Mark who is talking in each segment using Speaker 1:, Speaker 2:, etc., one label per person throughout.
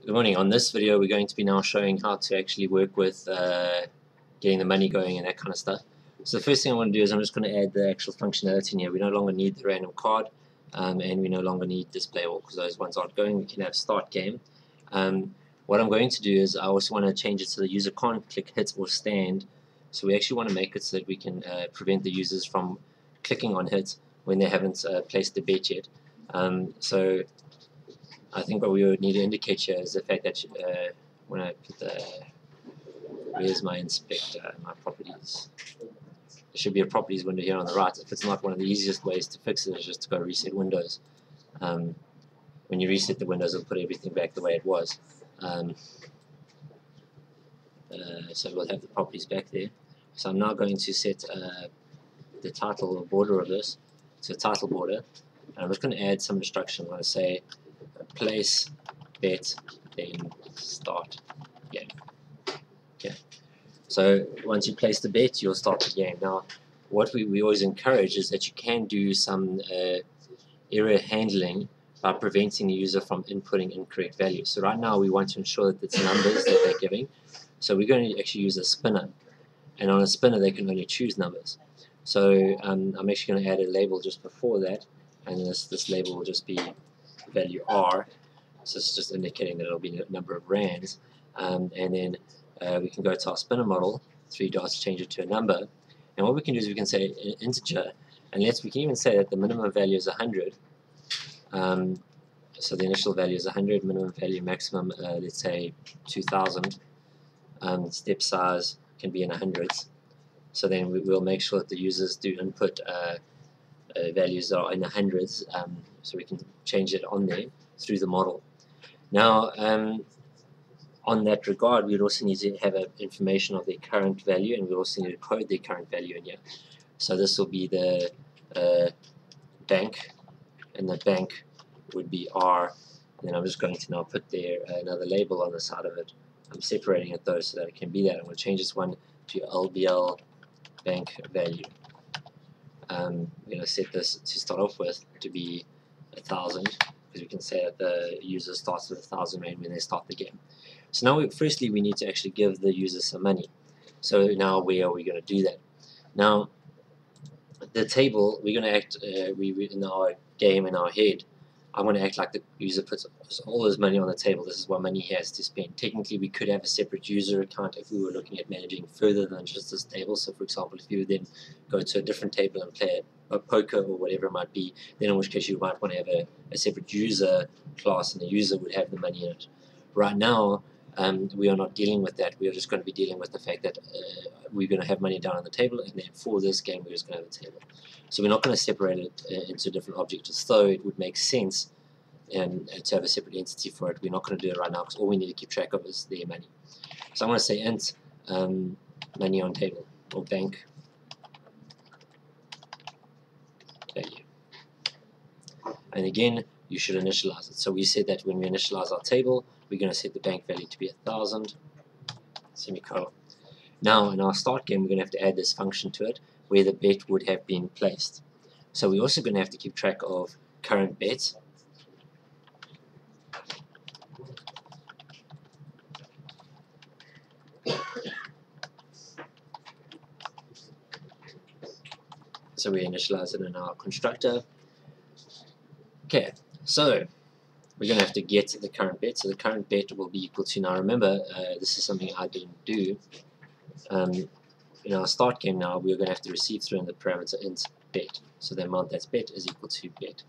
Speaker 1: Good morning. On this video we're going to be now showing how to actually work with getting the money going and that kind of stuff. So the first thing I want to do is I'm just going to add the actual functionality in here. We no longer need the random card and we no longer need display all because those ones aren't going. We can have start game. What I'm going to do is I also want to change it so the user can't click hit or stand. So we actually want to make it so that we can prevent the users from clicking on hit when they haven't placed the bet yet. So I think what we would need to indicate here is the fact that when I put the, where's my inspector, my properties, there should be a properties window here on the right. If it's not, one of the easiest ways to fix it is just to go reset Windows. When you reset the Windows, it'll put everything back the way it was. So we'll have the properties back there. So I'm now going to set the title or border of this to a title border, and I'm just going to add some instruction. I'm going to say place bet then start game. Okay. So once you place the bet, you'll start the game. Now, what we always encourage is that you can do some error handling by preventing the user from inputting incorrect values. So right now we want to ensure that it's numbers that they're giving. So we're going to actually use a spinner, and on a spinner they can only choose numbers. So I'm actually going to add a label just before that, and this label will just be value R, so it's just indicating that it'll be a number of rands, and then we can go to our spinner model, 3 dots, change it to a number, and what we can do is we can say integer, and we can even say that the minimum value is 100, so the initial value is 100, minimum value, maximum, let's say 2000, step size can be in hundreds, so then we'll make sure that the users do input values that are in the hundreds, so we can change it on there through the model. Now, on that regard, we'd also need to have information of their current value, and we also need to code their current value in here. So this will be the bank, and the bank would be R, and then I'm just going to now put there another label on the side of it. I'm separating it though so that it can be that. I'm going to change this one to LBL bank value. We're going to set this to start off with to be 1,000, because we can say that the user starts with 1,000 rand when they start the game. So now, firstly, we need to actually give the user some money. So now, where are we going to do that? Now, the table, we're going to act in our game in our head. I'm going to act like the user puts all his money on the table. This is what money he has to spend. Technically, we could have a separate user account if we were looking at managing further than just this table. So, for example, if you would then go to a different table and play a poker or whatever it might be, then in which case you might want to have a separate user class, and the user would have the money in it. Right now, we are not dealing with that. We are just going to be dealing with the fact that we're going to have money down on the table, and then for this game, we're just going to have a table. So we're not going to separate it into different objects, though it would make sense to have a separate entity for it. We're not going to do it right now because all we need to keep track of is their money. So I'm going to say int money on table, or bank value. And again, you should initialize it. So we said that when we initialize our table, we're going to set the bank value to be 1,000, semicolon. Now in our start game, we're going to have to add this function to it where the bet would have been placed. So we're also going to have to keep track of current bets. So we initialize it in our constructor. Okay, so we're going to have to get the current bet. So the current bet will be equal to, now remember, this is something I didn't do. In our start game now, we're going to have to receive through in the parameter int bet. So the amount that's bet is equal to bet.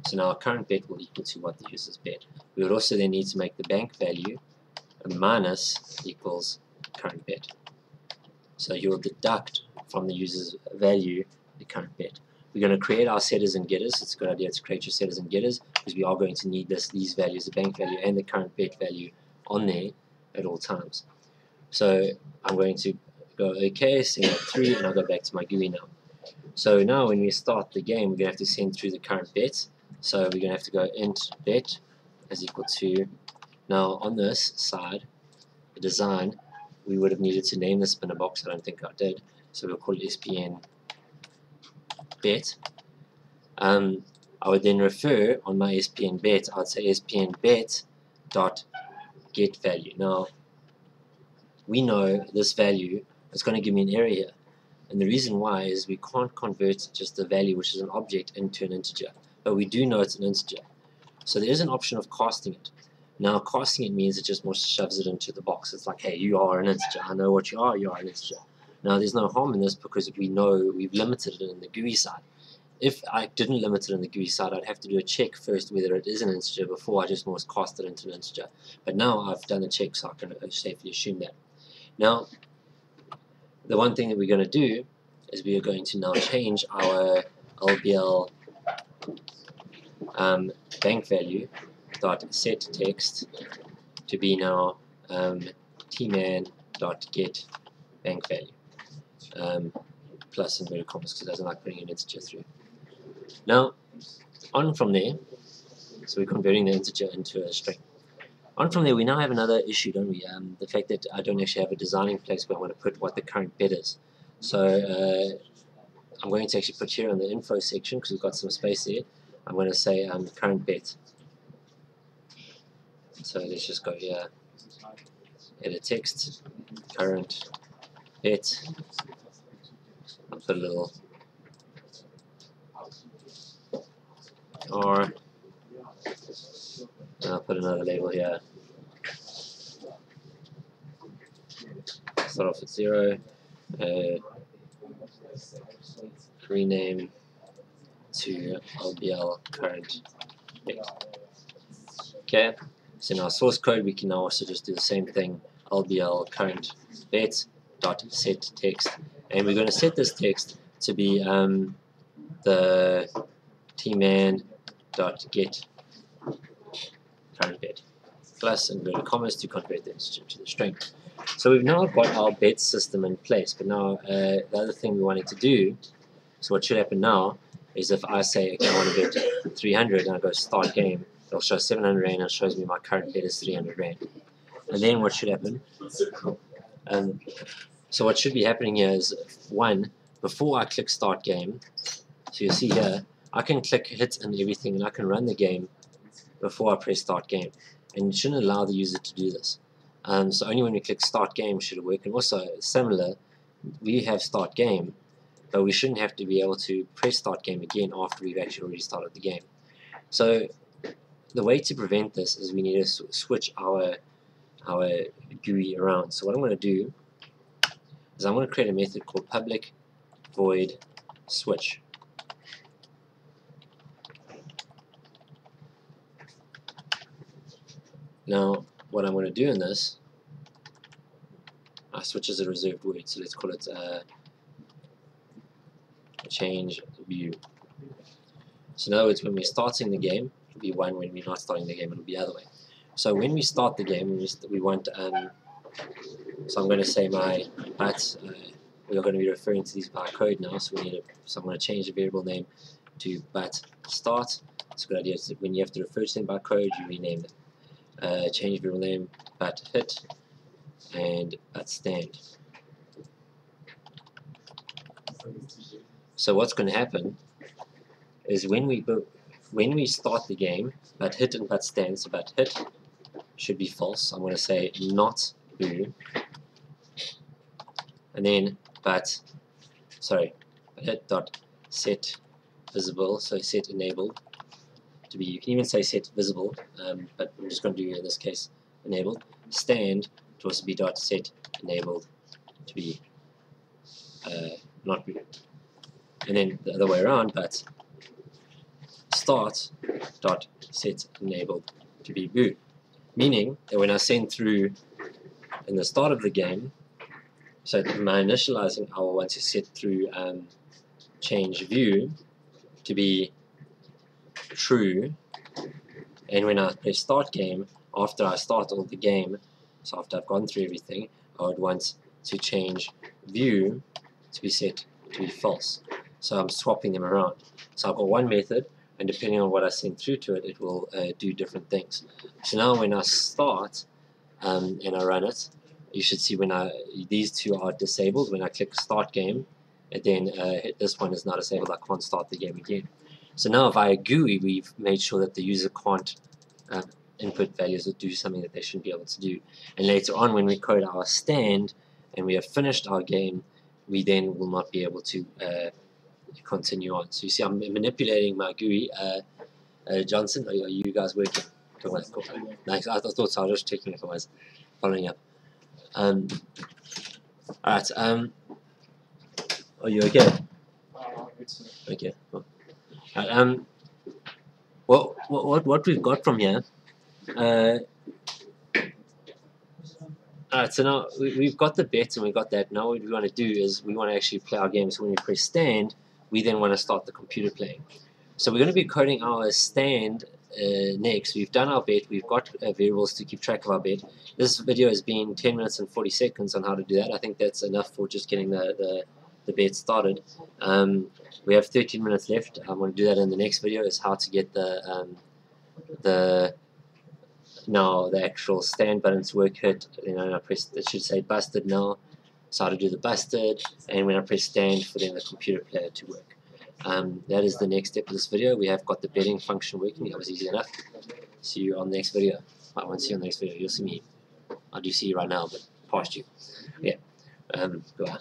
Speaker 1: So now our current bet will equal to what the user's bet. We would also then need to make the bank value minus equals current bet. So you'll deduct from the user's value the current bet. We're going to create our setters and getters. It's a good idea to create your setters and getters because we are going to need these values, the bank value and the current bet value, on there at all times. So I'm going to go OK, send that through, and I'll go back to my GUI now. So now when we start the game, we're going to have to send through the current bet. So we're going to have to go int bet is equal to, now on this side, the design, we would have needed to name the spinner box. I don't think I did. So we'll call it SPN bet. I would then refer on my SPN bet, I would say SPN bet dot get value. Now we know this value is going to give me an error here, and the reason why is we can't convert just the value, which is an object, into an integer, but we do know it's an integer. So there is an option of casting it. Now casting it means it just more shoves it into the box. It's like, hey, you are an integer. I know what you are an integer. Now there's no harm in this because we know we've limited it in the GUI side. If I didn't limit it in the GUI side, I'd have to do a check first whether it is an integer before I just more cast it into an integer. But now I've done a check, so I can safely assume that. Now, the one thing that we're going to do is we are going to now change our LBL bank value dot set text to be now tman dot get bank value plus inverted commas because it doesn't like putting an integer through. Now on from there, so we're converting the integer into a string. On from there, we now have another issue, don't we? The fact that I don't actually have a designing place where I want to put what the current bet is. So I'm going to actually put here in the info section, because we've got some space there, I'm going to say current bet. So let's just go here, edit text, current bet. I'll put a little R, and I'll put another label here. Start off at 0, rename to LBL current bet. Okay, so in our source code we can now also just do the same thing, LBL current bet dot set text, and we're going to set this text to be the tman dot get current bet plus inverted commas to convert the integer to the string. So we've now got our bet system in place, but now the other thing we wanted to do, so what should happen now is if I say, okay, I want to bet 300 and I go start game, it'll show 700 Rand and it shows me my current bet is 300 Rand. And then what should happen, so what should be happening here is, one, before I click start game, so you'll see here, I can click hit and everything and I can run the game before I press start game, and it shouldn't allow the user to do this. So only when we click start game should it work. And also similar, we have start game, but we shouldn't have to be able to press start game again after we've actually already started the game. So the way to prevent this is we need to switch our GUI around. So what I'm going to do is I'm going to create a method called public void switch. Now what I'm going to do in this, switch is a reserved word, so let's call it change view. So in other words, when we're starting the game, it'll be 1. When we're not starting the game, it'll be the other way. So when we start the game, we want, so I'm going to say my but, we are going to be referring to these by code now, so so I'm going to change the variable name to but start. It's a good idea. So when you have to refer to them by code, you rename them. Change variable name but hit and but stand. So what's going to happen is when we start the game, but hit and but stand, so but hit should be false. I'm going to say not boo, and then hit dot set visible, so set enabled to be, you can even say set visible, but I'm just going to do in this case enabled. Stand to also be dot set enabled to be not boo, and then the other way around, but start dot set enabled to be boo, meaning that when I send through in the start of the game, so my initializing, I will want to set through change view to be true, and when I press start game, after I start all the game, so after I've gone through everything, I would want to change view to be set to be false. So I'm swapping them around. So I've got one method, and depending on what I send through to it, it will do different things. So now when I start and I run it, you should see when these two are disabled. When I click start game, and then this one is not disabled, I can't start the game again. So now via GUI, we've made sure that the user can't input values or do something that they shouldn't be able to do. And later on, when we code our stand and we have finished our game, we then will not be able to continue on. So you see, I'm manipulating my GUI. Johnson, are you guys working? Cool. Nice. I thought so. I was just checking if I was following up. Alright. Are you okay? Okay. Cool. Right, what we've got from here. Alright, so now we've got the bets and we've got that. Now what we want to do is we want to actually play our game. So when we press stand, we then want to start the computer playing. So we're going to be coding our stand next. We've done our bet. We've got variables to keep track of our bet. This video has been 10 minutes and 40 seconds on how to do that. I think that's enough for just getting the bet started. We have 13 minutes left. I'm going to do that in the next video, is how to get the actual stand button to work. Hit, I press, it should say busted now, so how to do the busted, and when I press stand for then the computer player to work. That is the next step of this video. We have got the betting function working. That was easy enough. See you on the next video. I won't see you on the next video. You'll see me. I do see you right now, but past you. Yeah. Goodbye.